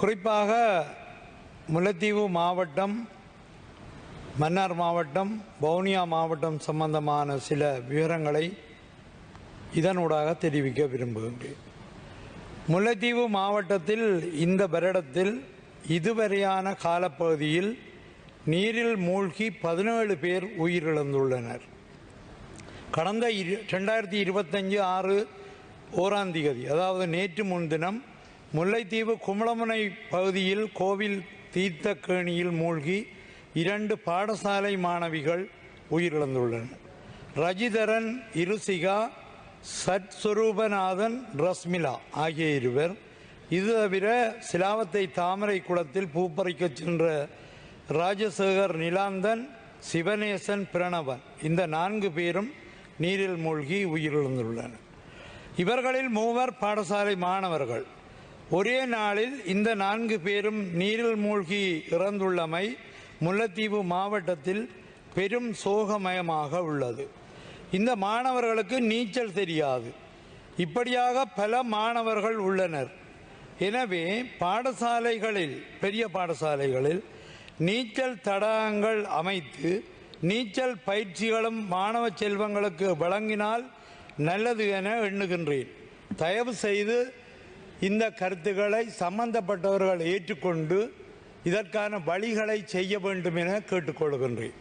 குறிப்பாக முல்லைத்தீவு மாவட்டம், மன்னார் மாவட்டம், வவுனியா மாவட்டம் சம்பந்தமான சில விவரங்களை இதனூடாக தெரிவிக்க விரும்புகின்றேன். முல்லைத்தீவு மாவட்டத்தில் இந்த வருடத்தில் இதுவரையான காலப்பகுதியில் நீரில் மூழ்கி 17 பேர் உயிரிழந்துள்ளனர். கடந்த 2025/6 அதாவது நேற்று முன்தினம் முல்லைத்தீவு குமளமுனை பகுதியில் கோவில் தீர்த்தக்கேணியில் மூழ்கி 2 பாடசாலை மாணவிகள் உயிரிழந்துள்ளனர். ரஜிதரன் இருசிகா, சத்ஸ்வரூபநாதன் ரஸ்மிலா ஆகிய இருவர். இது தவிர சிலாவத்தை தாமரை குளத்தில் பூப்பறிக்க சென்ற ராஜசேகர் நிலாந்தன், சிவநேசன் பிரணவன் இந்த 4 பேரும் நீரில் மூழ்கி உயிரிழந்துள்ளனர். இவர்களில் 3 பாடசாலை மாணவர்கள். ஒரே நாளில் இந்த 4 பேரும் நீரில் மூழ்கி இறந்துள்ளமை முல்லைத்தீவு மாவட்டத்தில் பெரும் சோகமயமாக உள்ளது. இந்த மாணவர்களுக்கு நீச்சல் தெரியாது. இப்படியாக பல மாணவர்கள் உள்ளனர். எனவே பாடசாலைகளில், பெரிய பாடசாலைகளில் நீச்சல் தடாகங்கள் அமைத்து நீச்சல் பயிற்சிகளும் மாணவ செல்வங்களுக்கு வழங்கினால் நல்லது என எண்ணுகின்றேன். தயவு செய்து இந்த கருத்துக்களை சம்பந்தப்பட்டவர்கள் ஏற்றுக்கொண்டு இதற்கான வழிகளை செய்ய வேண்டும் என கேட்டுக்கொள்கின்றேன்.